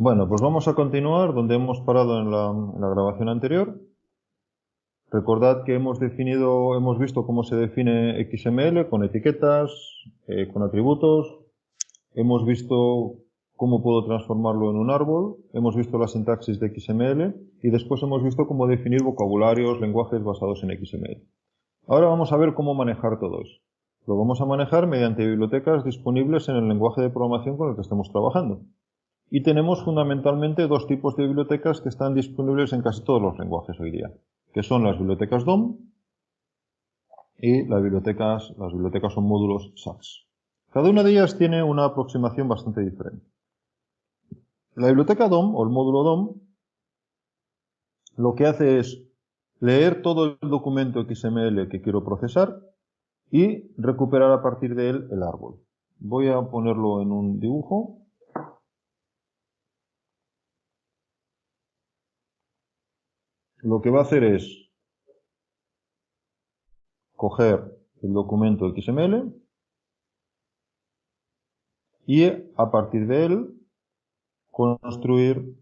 Bueno, pues vamos a continuar donde hemos parado en la grabación anterior. Recordad que hemos visto cómo se define XML con etiquetas, con atributos. Hemos visto cómo puedo transformarlo en un árbol. Hemos visto la sintaxis de XML y después hemos visto cómo definir vocabularios, lenguajes basados en XML. Ahora vamos a ver cómo manejar todo eso. Lo vamos a manejar mediante bibliotecas disponibles en el lenguaje de programación con el que estemos trabajando. Y tenemos fundamentalmente dos tipos de bibliotecas que están disponibles en casi todos los lenguajes hoy día, que son las bibliotecas DOM y las bibliotecas son módulos SAS. Cada una de ellas tiene una aproximación bastante diferente. La biblioteca DOM o el módulo DOM lo que hace es leer todo el documento XML que quiero procesar y recuperar a partir de él el árbol. Voy a ponerlo en un dibujo. Lo que va a hacer es coger el documento XML y a partir de él construir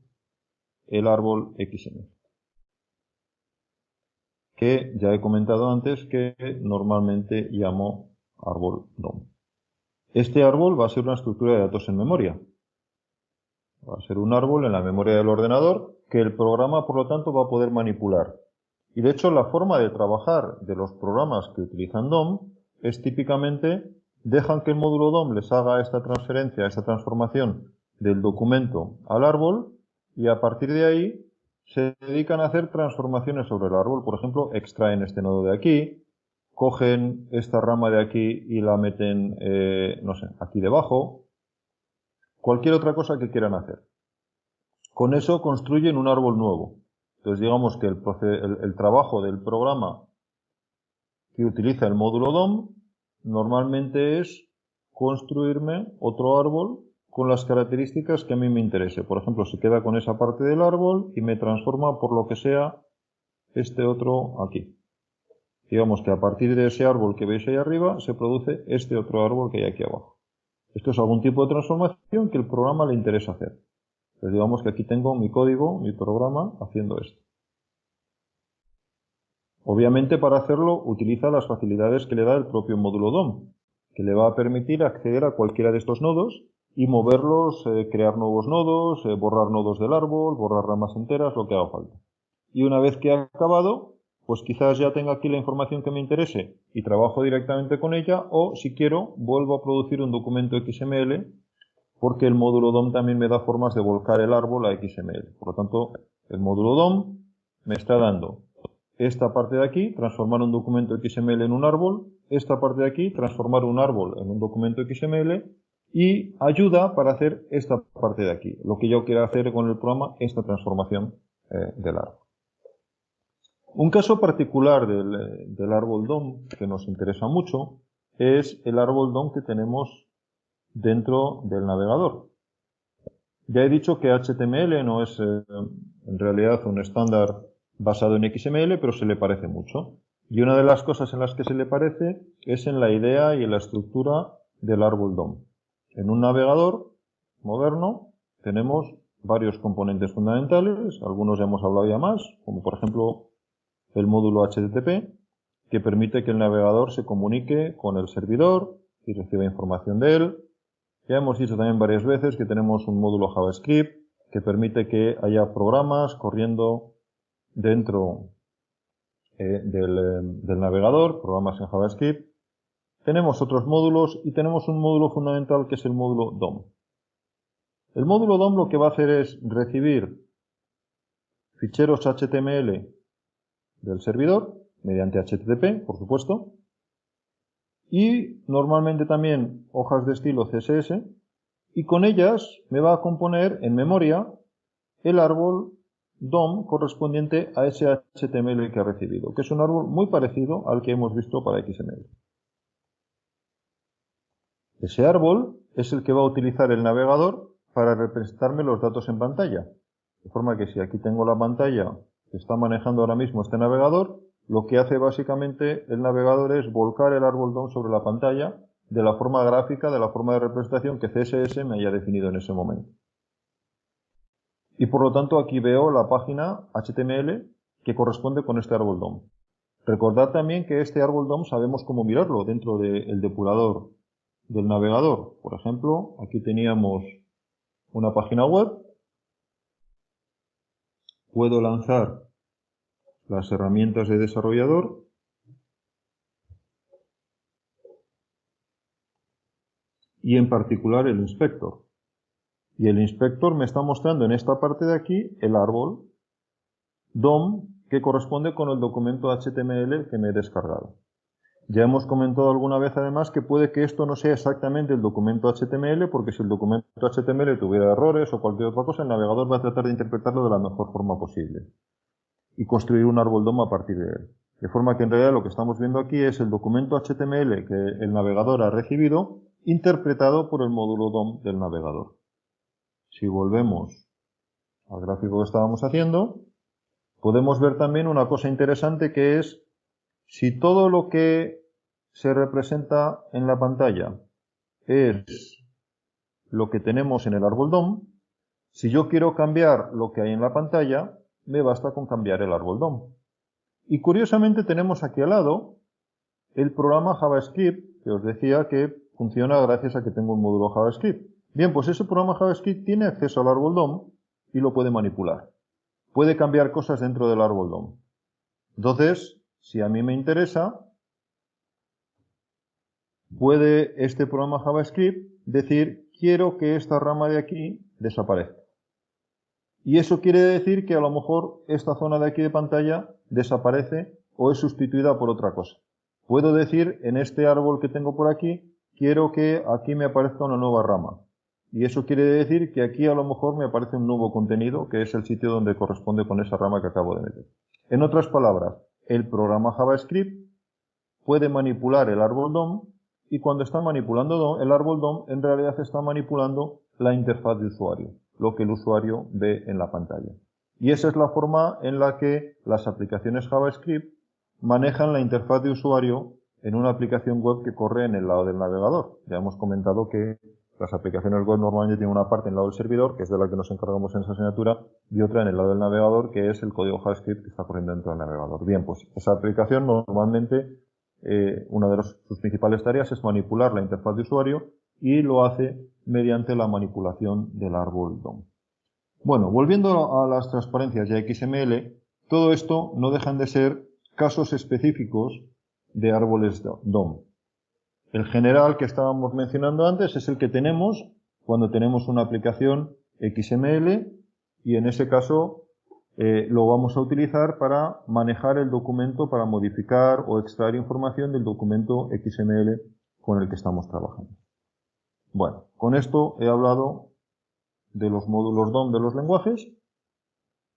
el árbol XML, que ya he comentado antes que normalmente llamo árbol DOM. Este árbol va a ser una estructura de datos en memoria. Va a ser un árbol en la memoria del ordenador que el programa, por lo tanto, va a poder manipular. Y de hecho, la forma de trabajar de los programas que utilizan DOM es típicamente dejan que el módulo DOM les haga esta transferencia, esta transformación del documento al árbol y a partir de ahí se dedican a hacer transformaciones sobre el árbol. Por ejemplo, extraen este nodo de aquí, cogen esta rama de aquí y la meten, no sé, aquí debajo. Cualquier otra cosa que quieran hacer. Con eso construyen un árbol nuevo. Entonces digamos que el trabajo del programa que utiliza el módulo DOM normalmente es construirme otro árbol con las características que a mí me interese. Por ejemplo, se queda con esa parte del árbol y me transforma por lo que sea este otro aquí. Digamos que a partir de ese árbol que veis ahí arriba se produce este otro árbol que hay aquí abajo. Esto es algún tipo de transformación que el programa le interesa hacer. Entonces digamos que aquí tengo mi código, mi programa haciendo esto. Obviamente para hacerlo utiliza las facilidades que le da el propio módulo DOM, que le va a permitir acceder a cualquiera de estos nodos y moverlos, crear nuevos nodos, borrar nodos del árbol, borrar ramas enteras, lo que haga falta. Y una vez que ha acabado, pues quizás ya tenga aquí la información que me interese y trabajo directamente con ella, o si quiero, vuelvo a producir un documento XML, porque el módulo DOM también me da formas de volcar el árbol a XML. Por lo tanto, el módulo DOM me está dando esta parte de aquí, transformar un documento XML en un árbol, esta parte de aquí, transformar un árbol en un documento XML, y ayuda para hacer esta parte de aquí, lo que yo quiero hacer con el programa, esta transformación del árbol. Un caso particular del árbol DOM que nos interesa mucho es el árbol DOM que tenemos dentro del navegador. Ya he dicho que HTML no es en realidad un estándar basado en XML, pero se le parece mucho. Y una de las cosas en las que se le parece es en la idea y en la estructura del árbol DOM. En un navegador moderno tenemos varios componentes fundamentales, algunos ya hemos hablado ya más, como por ejemplo el módulo HTTP, que permite que el navegador se comunique con el servidor y reciba información de él. Ya hemos dicho también varias veces que tenemos un módulo JavaScript que permite que haya programas corriendo dentro del navegador, programas en JavaScript. Tenemos otros módulos y tenemos un módulo fundamental que es el módulo DOM. El módulo DOM lo que va a hacer es recibir ficheros HTML del servidor, mediante HTTP, por supuesto, y normalmente también hojas de estilo CSS, y con ellas me va a componer en memoria el árbol DOM correspondiente a ese HTML que ha recibido, que es un árbol muy parecido al que hemos visto para XML. Ese árbol es el que va a utilizar el navegador para representarme los datos en pantalla. De forma que si aquí tengo la pantalla que está manejando ahora mismo este navegador, lo que hace básicamente el navegador es volcar el árbol DOM sobre la pantalla de la forma gráfica, de la forma de representación que CSS me haya definido en ese momento. Y por lo tanto aquí veo la página HTML que corresponde con este árbol DOM. Recordad también que este árbol DOM sabemos cómo mirarlo dentro del depurador del navegador. Por ejemplo, aquí teníamos una página web. Puedo lanzar las herramientas de desarrollador y en particular el inspector. Y el inspector me está mostrando en esta parte de aquí el árbol DOM que corresponde con el documento HTML que me he descargado. Ya hemos comentado alguna vez además que puede que esto no sea exactamente el documento HTML, porque si el documento HTML tuviera errores o cualquier otra cosa, el navegador va a tratar de interpretarlo de la mejor forma posible y construir un árbol DOM a partir de él. De forma que en realidad lo que estamos viendo aquí es el documento HTML que el navegador ha recibido interpretado por el módulo DOM del navegador. Si volvemos al gráfico que estábamos haciendo, podemos ver también una cosa interesante que es si todo lo que se representa en la pantalla es lo que tenemos en el árbol DOM, si yo quiero cambiar lo que hay en la pantalla, me basta con cambiar el árbol DOM. Y curiosamente tenemos aquí al lado el programa JavaScript, que os decía que funciona gracias a que tengo un módulo JavaScript. Bien, pues ese programa JavaScript tiene acceso al árbol DOM y lo puede manipular. Puede cambiar cosas dentro del árbol DOM. Entonces, si a mí me interesa, puede este programa JavaScript decir, quiero que esta rama de aquí desaparezca. Y eso quiere decir que a lo mejor esta zona de aquí de pantalla desaparece o es sustituida por otra cosa. Puedo decir, en este árbol que tengo por aquí, quiero que aquí me aparezca una nueva rama. Y eso quiere decir que aquí a lo mejor me aparece un nuevo contenido, que es el sitio donde corresponde con esa rama que acabo de meter. En otras palabras, el programa JavaScript puede manipular el árbol DOM y cuando está manipulando el árbol DOM, en realidad está manipulando la interfaz de usuario, lo que el usuario ve en la pantalla. Y esa es la forma en la que las aplicaciones JavaScript manejan la interfaz de usuario en una aplicación web que corre en el lado del navegador. Ya hemos comentado que las aplicaciones web normalmente tienen una parte en el lado del servidor, que es de la que nos encargamos en esa asignatura, y otra en el lado del navegador, que es el código JavaScript que está corriendo dentro del navegador. Bien, pues esa aplicación normalmente, una de sus principales tareas es manipular la interfaz de usuario y lo hace mediante la manipulación del árbol DOM. Bueno, volviendo a las transparencias y a XML, todo esto no dejan de ser casos específicos de árboles DOM. El general que estábamos mencionando antes es el que tenemos cuando tenemos una aplicación XML y en ese caso lo vamos a utilizar para manejar el documento, para modificar o extraer información del documento XML con el que estamos trabajando. Bueno, con esto he hablado de los módulos DOM de los lenguajes,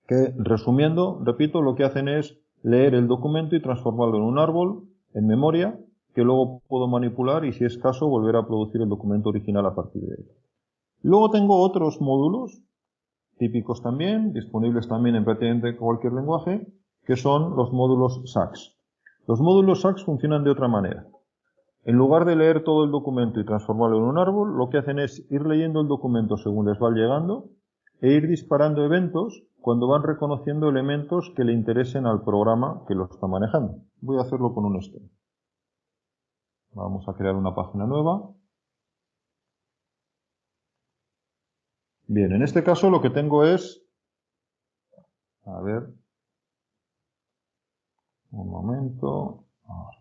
que resumiendo, repito, lo que hacen es leer el documento y transformarlo en un árbol, en memoria, que luego puedo manipular y si es caso volver a producir el documento original a partir de él. Luego tengo otros módulos, típicos también, disponibles también en prácticamente cualquier lenguaje, que son los módulos SAX. Los módulos SAX funcionan de otra manera. En lugar de leer todo el documento y transformarlo en un árbol, lo que hacen es ir leyendo el documento según les va llegando e ir disparando eventos cuando van reconociendo elementos que le interesen al programa que lo está manejando. Voy a hacerlo con un string. Vamos a crear una página nueva. Bien, en este caso lo que tengo es... A ver... Un momento... Ahora.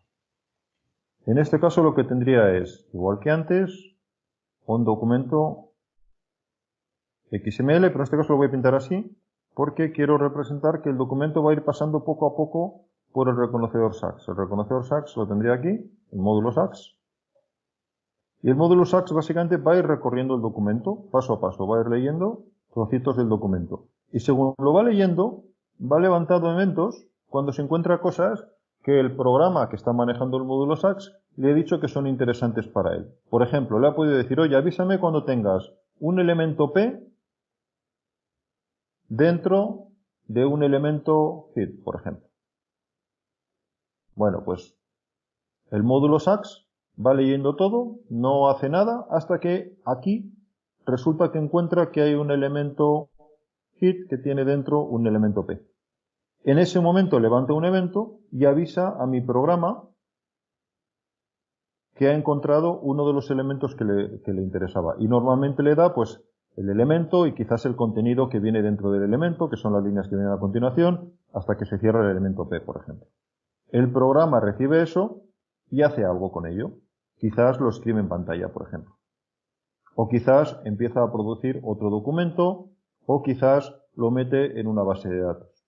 En este caso lo que tendría es, igual que antes, un documento XML, pero en este caso lo voy a pintar así, porque quiero representar que el documento va a ir pasando poco a poco por el reconocedor SAX. El reconocedor SAX lo tendría aquí, el módulo SAX. Y el módulo SAX básicamente va a ir recorriendo el documento, paso a paso, va a ir leyendo trocitos del documento. Y según lo va leyendo, va levantando eventos cuando se encuentra cosas que el programa que está manejando el módulo SAX le ha dicho que son interesantes para él. Por ejemplo, le ha podido decir, oye, avísame cuando tengas un elemento P dentro de un elemento feed, por ejemplo. Bueno, pues el módulo SAX va leyendo todo, no hace nada, hasta que aquí resulta que encuentra que hay un elemento hit que tiene dentro un elemento P. En ese momento levanta un evento y avisa a mi programa que ha encontrado uno de los elementos que le interesaba. Y normalmente le da, pues, el elemento y quizás el contenido que viene dentro del elemento, que son las líneas que vienen a continuación, hasta que se cierra el elemento P, por ejemplo. El programa recibe eso y hace algo con ello. Quizás lo escribe en pantalla, por ejemplo. O quizás empieza a producir otro documento, o quizás lo mete en una base de datos.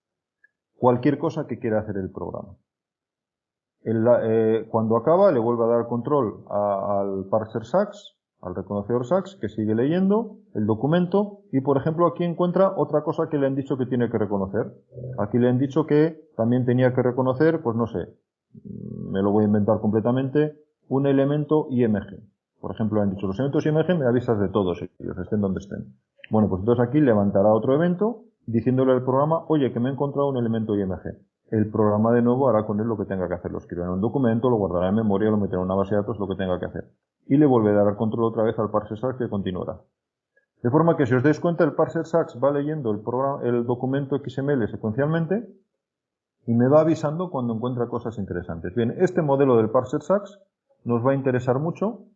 Cualquier cosa que quiera hacer el programa. Cuando acaba, le vuelve a dar control al parser SAX, al reconocedor SAX, que sigue leyendo el documento y, por ejemplo, aquí encuentra otra cosa que le han dicho que tiene que reconocer. Aquí le han dicho que también tenía que reconocer, pues no sé, me lo voy a inventar completamente, un elemento IMG. Por ejemplo, le han dicho, los elementos IMG me avisas de todos ellos, estén donde estén. Bueno, pues entonces aquí levantará otro evento diciéndole al programa, oye, que me he encontrado un elemento IMG. El programa de nuevo hará con él lo que tenga que hacer. Lo escribirá en un documento, lo guardará en memoria, lo meterá en una base de datos, lo que tenga que hacer. Y le volverá a dar control otra vez al parser SAX que continuará. De forma que si os dais cuenta, el parser SAX va leyendo el documento XML secuencialmente y me va avisando cuando encuentra cosas interesantes. Bien, este modelo del parser SAX nos va a interesar mucho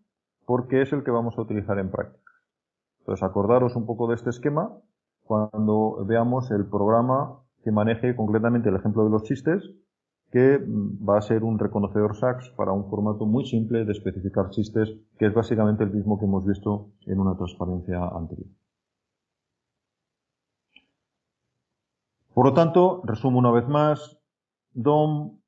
porque es el que vamos a utilizar en práctica. Entonces, acordaros un poco de este esquema cuando veamos el programa que maneje concretamente el ejemplo de los chistes, que va a ser un reconocedor SAX para un formato muy simple de especificar chistes, que es básicamente el mismo que hemos visto en una transparencia anterior. Por lo tanto, resumo una vez más, DOM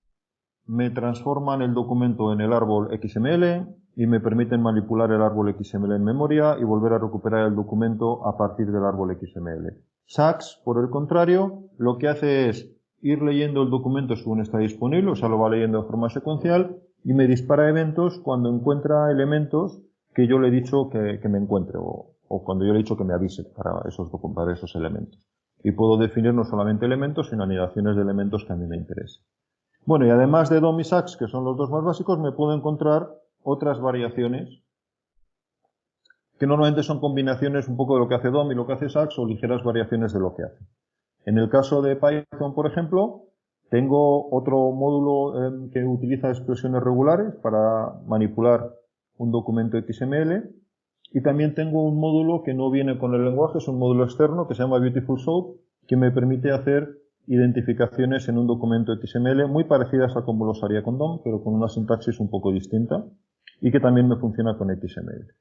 me transforman el documento en el árbol XML y me permiten manipular el árbol XML en memoria y volver a recuperar el documento a partir del árbol XML. SAX, por el contrario, lo que hace es ir leyendo el documento según está disponible, o sea, lo va leyendo de forma secuencial y me dispara eventos cuando encuentra elementos que yo le he dicho que me encuentre o cuando yo le he dicho que me avise para esos elementos. Y puedo definir no solamente elementos, sino anidaciones de elementos que a mí me interesen. Bueno, y además de DOM y SAX, que son los dos más básicos, me puedo encontrar otras variaciones que normalmente son combinaciones un poco de lo que hace DOM y lo que hace SAX o ligeras variaciones de lo que hace. En el caso de Python, por ejemplo, tengo otro módulo que utiliza expresiones regulares para manipular un documento XML y también tengo un módulo que no viene con el lenguaje, es un módulo externo que se llama Beautiful Soup, que me permite hacer identificaciones en un documento XML muy parecidas a como los haría con DOM, pero con una sintaxis un poco distinta y que también me funciona con XML.